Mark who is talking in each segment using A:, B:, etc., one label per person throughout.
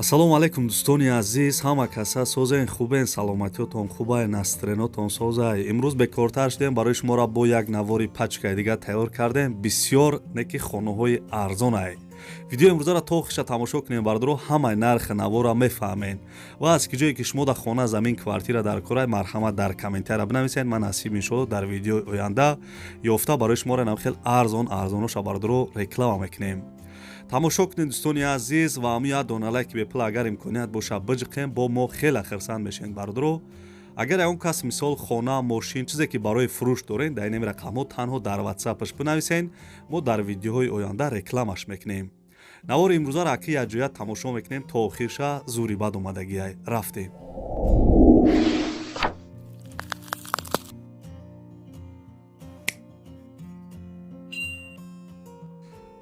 A: Ассалому алайкум дӯстони азиз, ҳама каса созаен хубен, саломатиётон хубае, настренотон созае. Имрӯз бекортар шудем, барои шуморо бо як навори пачкаи дига тайёр кардем. Бисёр неки хонаҳои арзонае. Видеои имрӯзаро то охиша тамошо кунем, бардро ҳамаи нархи навора мефаҳмем. Ва аз ки ҷое ки шумо дар хона, замин, квартира дар кора, марҳамат дар комментария бинависед. Ман насиб мешавад дар видеои оянда ёфта барои шуморо намхел арзоноша бардро реклама мекунем. тамошо кунед дӯстони азиз ва ҳамин як дона лайки бепул агар имконият боша биҷиқем, бо мо хеле хирсанд мешавед бардро. агар ягон кас мисол хона, мошин, чизе ки барои фурӯш дорен, дар ин рақамҳо танҳо дар ватсапаш бинависен, мо дар видеоҳои оянда рекламаш мекунем. навори имрӯзаро аки якҷоя тамошо мекунем то охирша зури бад омадагиай. рафтем.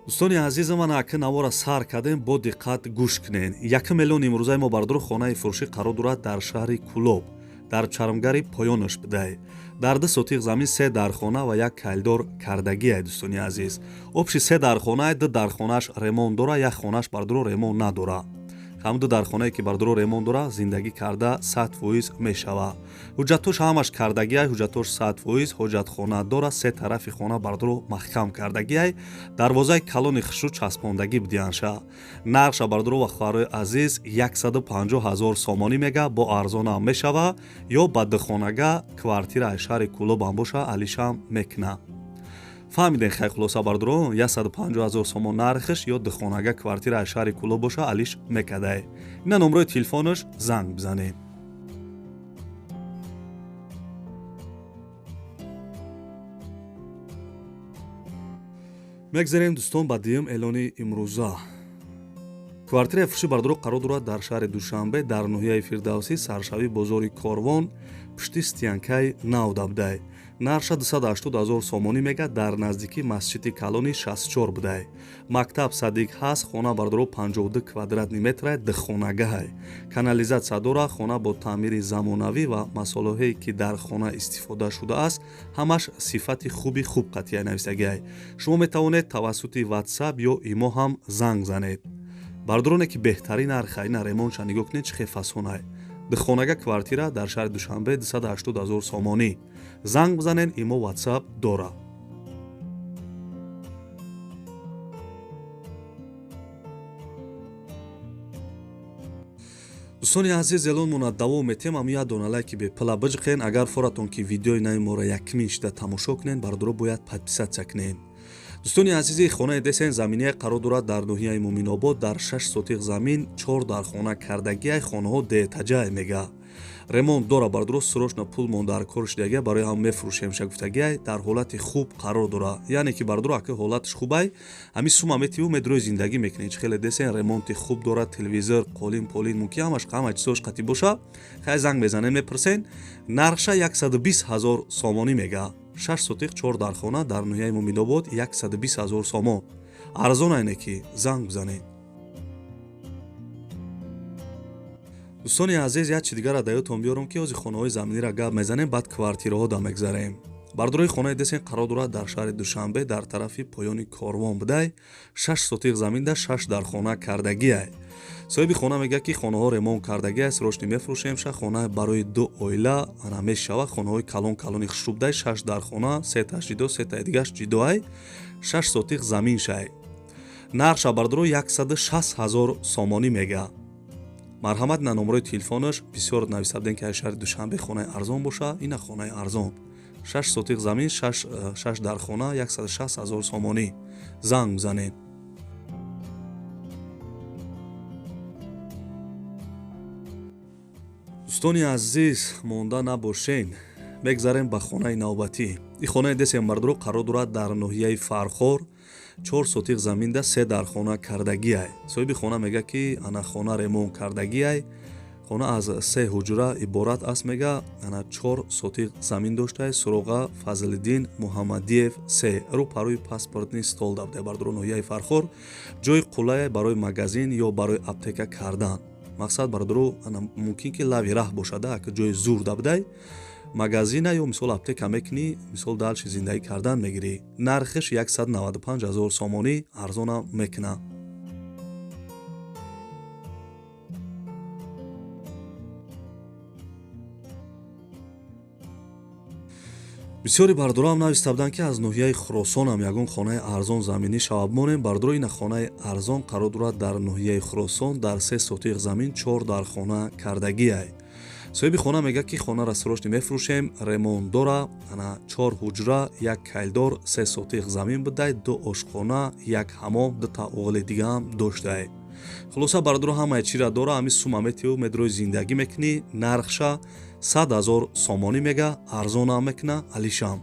A: дӯстони азизи ман, аки навора сар кардем, бо диққат гӯш кунед. 1 миллион имрӯзаи мо бардро хонаи фурӯшӣ қарор дорад дар шаҳри Кӯлоб, дар чармгари поёнош бидай. дар 2 сотиқ замин 3 дархона ва 1 кайлдор кардагиай. дӯстони азиз, обши 3 дархонае, 2 дархонаш ремонт дора, 1 хонаш бардро ремонт надора. ҳамду дархонае ки бардро ремонт дора, зиндагӣ карда 100% мешава. ҳуҷҷатош ҳамаш кардагиай, ҳуҷҷатош 100%, ҳоҷатхона дора, 3 тарафи хона бардро маҳкам кардагиай, дарвозаи калони хишрӯ часпондагӣ бидианша. нархша бардро ва хӯҳарои азиз 150 000 сомонӣ мега, бо арзонам мешава, ё ба духонага квартираи шаҳри Кӯлобам боша, алишам мекуна. фаҳмиден хай хулоса бардро 150 000 сомон нархиш, ё духонага квартираи шаҳри Кӯлоб боша, алиш мекадай. ина номрои телефонаш, занг бизанед. мегзарем дӯстон ба дуюм эълони имрӯза. квартираи фурӯшӣ бардро қарор дорад дар шаҳри Душанбе, дар ноҳияи Фирдавсӣ, саршавии бозори Корвон, пишти стиянкаи нав dabдай. нарша 280 000 сомонӣ мега, дар наздикии масҷиди калони 64 будай. мактаб садик ҳаст, хона бардро 52 квадратни метрае, духонагаҳай. канализатсия дора, хона бо таъмири замонавӣ ва масолиҳое ки дар хона истифода шудааст, ҳамаш сифати хуби хуб қатъияй нависагиай. шумо метавонед тавассути ватсап ё имо ҳам занг занед. бардроне ки беҳтарин нарха, ина ремонтша нигоҳ кунед чӣ хефасонай. духонага квартира дар шаҳри Душанбе 280 000 сомонӣ. занг бизанен, имо ватсап дора. дӯстони азиз, эълон мунаддаво метем, ҳамин як дона лайки бепула биҷиқен. агар форатон ки видеои нави моро якмин шида тамошо кунед, бардро бояд подписатсия кунед. дӯстони азизи, хонаи десен заминие қарор дорад дар ноҳияи Муъминобод, дар 6 сотиқ замин, 4 дархона кардагиай, хонаҳо детаҷаи мега. ремонт дора, бардро срочно пул монда дар кор шудагиай, барои ҳам мефурӯшем ша гуфтагиай, дар ҳолати хуб қарор дора. яъне ки бардро аки ҳолатиш хубай, ҳамин сума метиву медрои зиндагӣ мекунед. хеле десен ремонти хуб дора, телевизор, қолин, полин, мумкин ҳамаш ҳама чизош қатӣ боша. хай занг мезанен, мепурсен. нархша 120 000 сомонӣ мега. 6 сотиқ 4 дархона дар ноҳияи Муъминобод 120 000 сомон. арзон айне ки занг бизанед. дӯстони азиз, як чи дигарро дар ёдтон биёрам ки ҳозир хонаҳои заминиро гап мезанем, баъд квартираҳо да мегзарем. бардрои хонаи десен қарор дорад дар шаҳри Душанбе, дар тарафи поёни Корвон будай. 6 сотиқ заминда 6 дархона кардагиай. соҳиби хона мегӯяд ки хонаҳо ремонт кардагиай, срочно мефурӯшемша. хона барои 2 оила ана мешава. хонаҳои калони хушрӯ будай, 6 дархона, 3 таш ҷидо, 3 таи дигаш ҷидоай, 6 сотиқ заминшай. нархша бардро 160 000 сомонӣ мега. марҳамат, ина номрои телефонаш, бисёр нависабден ки аз шаҳри Душанбе хонаи арзон боша, ина хонаи арзон. 6 сотиқ замин, 6 дархона, 160 000 сомонӣ. занг бизанед. дӯстони азиз, монда набошен. мегзарем ба хонаи навбатӣ. ин хонаи десен бардро қарор дорад дар ноҳияи Фархор, 4 сотиқ заминда 3 дархона кардагиай. соҳиби хона мега ки ана хона ремонт кардагиай. хона аз 3 ҳуҷра иборат аст мега. ана 4 сотиқ замин доштае. суроға Фазлиддин Муҳаммадиев 3. рӯпарӯи паспортни стол dabday. бардро ноҳияи Фархор, ҷои қулае барои магазин ё барои аптека кардан. мақсад бардро ана мумкин ки лави раҳ бошада, аки ҷои зур dabday. магазина ё мисол аптека мекунӣ, мисол далши зиндагӣ кардан мегирӣ. нархиш 195 000 сомонӣ арзона мекуна. бисёри бардорам навистабданд ки аз ноҳияи хуросонам ягон хонаи арзон заминӣ шавад монем. Бардорои ина хонаи арзон қарор дорад дар ноҳияи Хуросон дар 3 сотиқ замин 4 дар хона кардагиай. соҳиби хона мегӯяд ки хонаро срочно мефурӯшем, ремонт дора, ана 4 ҳуҷра, 1 кайлдор, 3 сотиқ замин бидай, 2 ошхона, 1 ҳаммом, 2 та оғили дигаам доштай. хулоса бардоро ҳамаи чира дора, ҳами сума метиҳу медрои зиндагӣ мекунӣ, нархша 100 000 сомонӣ мега, арзонам мекуна алишам.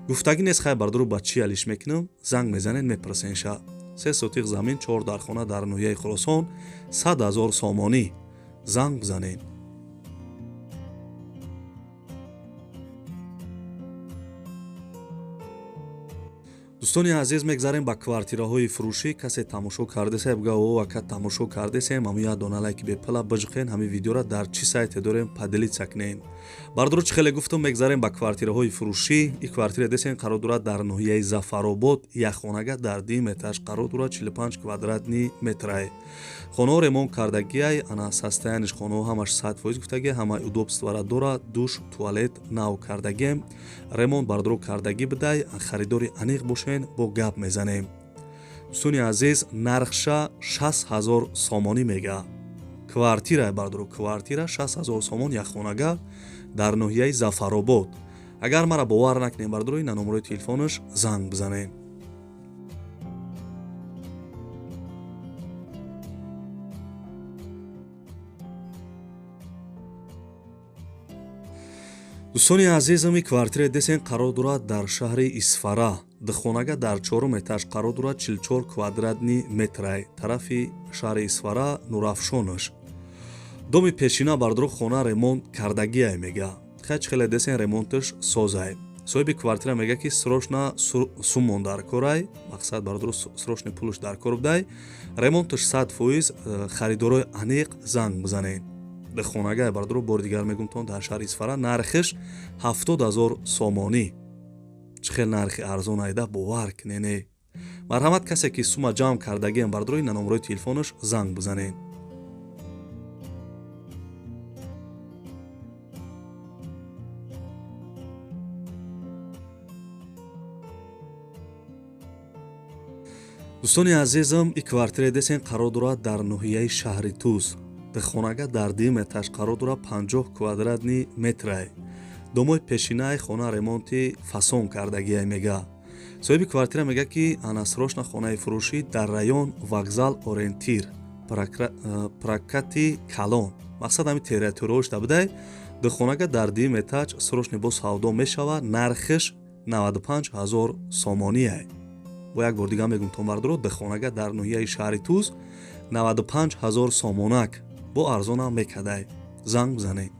A: гуфтагӣ нест хай бардоро ба чӣ алиш мекунам, занг мезанед мепурсенша. 3 сотиқ замин 4 дар хона дар ноҳияи Хуросон 100 000 сомонӣ. занг бизанед. дӯстони азиз, мегзарем ба квартираҳои фурӯшӣ. касе тамошо кардеса бигӯя о ака тамошо кардесем, ҳамин дона лайки бепила бижиқен, ҳамин видеора дар чӣ сайте дорем падилитса кунен. бардоро чӣ хеле гуфтам, мегзарем ба квартираҳои фурӯшӣ. И квартира десен қарор дорад дар ноҳияи Зафаробод, якхонага дар 2 этаж қарор дорад, 45 квадратни метрай. хонаҳо ремонт кардагиай, ана состояниш хонаҳо ҳамаш 100% гуфтагӣ, ҳамаи удобствара дора, душ, туалет нав кардагием, ремонт бардоро кардагӣ бидай, харидори аниқ бошен, бо гап мезанем. дӯстони азиз, нархша 60 000 сомонӣ мега. квартира бардоро, квартира 60 000 сомон якхонага дар ноҳияи Зафаробод. агар мара бовар накунем, бардоро ина номерои телефонаш занг бизанем. дӯстони азизам, квартира десен қарор дорад дар шаҳри Исфара. духонага дар 4 этаж қарор дорад, 44 квадратни метрай, тарафи шаҳри Исфара, Нурафшонаш. доми пешина бардоро хона ремонт кардагиай мега. хач хеле десен ремонташ созай. соҳиби квартира мега ки срочно сумон дар корай, мақсад бардоро срочно пулаш дар кор бидай, ремонташ 100%, харидорои аниқ занг бизанед. духонага бардоро бори дигар мегумтон дар шаҳри Исфара, нархиш 70 000 сомонӣ. чӣ хел нархи арзон айда, бовар кунене. марҳамат, касе ки сума ҷамъ кардагиам, бардоро ина номерои телефонаш занг бизанед. дӯстони азизам, и квартира десен қарор дорад дар ноҳияи шаҳри Туз. духонага дар 2 этаж қарор дорад, 50 квадратни метрай. домои пешинаи хона ремонти фасон кардагиай мега. соҳиби квартира мега ки ана срочно хонаи фурӯшӣ дар район Вокзал Орентир, прокати Калон, мақсад ҳами территорияш дабидай. духонага дар 2 этаж срочно бо савдо мешавад, нархиш 95 000 сомониай. бо як бор дига мегумтон бардоро, духонага дар ноҳияи шаҳри Туз 95 000 сомонак, бо арзонам мекадай. занг бизанед.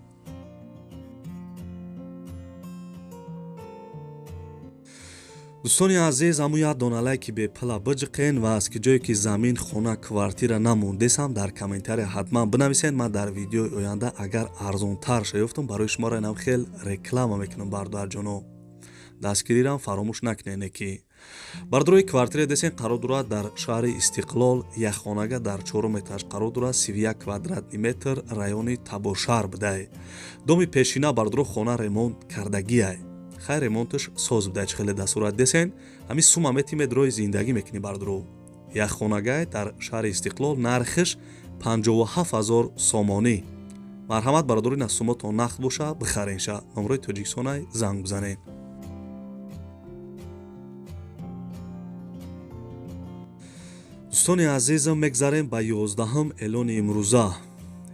A: дӯстони азиз, ҳамун як дона лайки бепила биҷиқен ва аз ки ҷое ки замин, хона, квартира намондесам, дар комментария ҳатман бинависед. ман дар видеои оянда агар арзонтар шаёфтам, барои шуморо инам хел реклама мекунам. бардоарҷоно, дастгирирам фаромӯш накунене ки бардорои квартира десен қарор дорад дар шаҳри Истиқлол, якхонага дар 4 этаж қарор дорад, 31 квадратни метр, райони Табошар бидай. доми пешина бардоро хона ремонт кардагиай. хай ремонташ соз бидай, чӣ хеле дасурат десен, ҳами сума мети медрои зиндагӣ мекунӣ бардоро. якхонагай дар шаҳри Истиқлол, нархиш 57 000 сомонӣ. марҳамат, бардоро ина сумотон нақд боша, бихаренша. номерои Тоҷикистонай занг бизанед. дӯстони азизам, мегзарем ба 11 эълони имрӯза.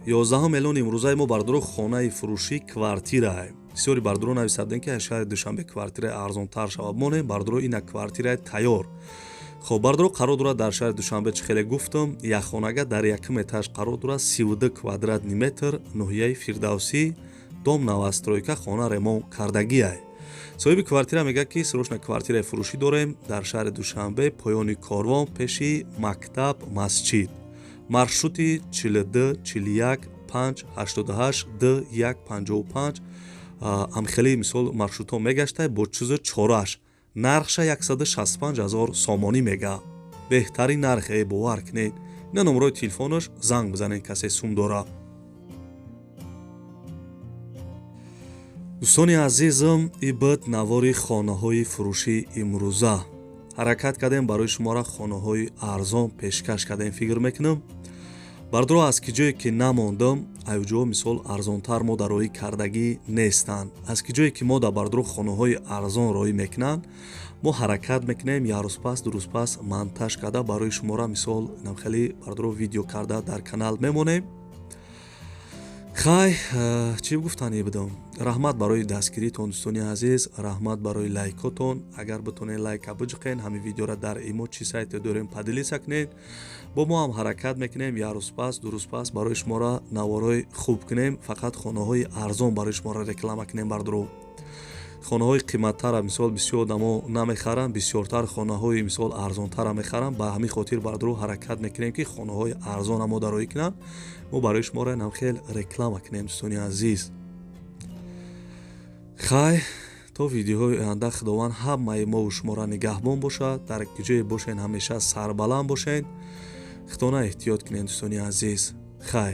A: 11 эълони имрӯзаи мо бардоро хонаи фурӯшӣ квартирае. бисёри бардоро нависадем ки аз шаҳри Душанбе квартираи арзонтар шавад монем, бардоро ина квартираи тайёр. хоб бардоро қарор дорад дар шаҳри Душанбе, чӣ хеле гуфтам, якхонага дар 1 этаж қарор дорад, 32 квадратни метр, ноҳияи Фирдавсӣ, дом навастройка, хона ремонт кардагиай. соҳиби квартира мега ки срочно квартираи фурӯшӣ дорем дар шаҳри Душанбе, поёни корвон, пеши мактаб, масҷид. маршрути 42 41 5 88 2 1 55, амхели мисол маршрутҳо мегаштай бо чизу чораш. нархша 165 000 сомонӣ мега. беҳтарин нархе, бовар кунед. ина номерои телефонаш занг бизанед, касе сум дора. дӯстони азизам, ин буд навори хонаҳои фурӯши имрӯза. ҳаракат кардем барои шуморо хонаҳои арзон пешкаш кардем. фикр мекунам бардро аз ки ҷое ки намондам айҷо мисол арзонтар мо дар роҳи кардагӣ нестанд. Аз ки ҷое ки мо дар бардро хонаҳои арзон роҳӣ мекунанд, мо ҳаракат мекунем як рӯзпас ду рӯзпас монтаж карда барои шуморо мисол намхели бардро видео карда дар канал мемонем. хай чӣ гуфтанӣ будам? Раҳмат барои дастгиритон дӯстони азиз, раҳмат барои лайкотон. Агар битонед лайка биҷиқен, ҳамин видеоро дар имо чӣ сайте дорем падилиса кунед. Бо мо ҳам ҳаракат мекунем як рӯзпас ду рӯзпас барои шуморо наворҳои хуб кунем. Фақат хонаҳои арзон барои шуморо реклама кунем бардро. хонаҳои қиматтара мисол бисёр одамо намехаранд, бисёртар хонаҳои мисол арзонтара мехаранд. Ба ҳамин хотир бардро ҳаракат мекунем ки хонаҳои арзона мо дароӣ кунанд. мо барои шуморо намхел реклама кунем дӯстони азиз. хай то видеоҳои оянда худованд ҳамаи мову шуморо нигаҳбон бошад. дар ки ҷое бошен ҳамеша сарбаланд бошен. худона эҳтиёт кунед дӯстони азиз. хай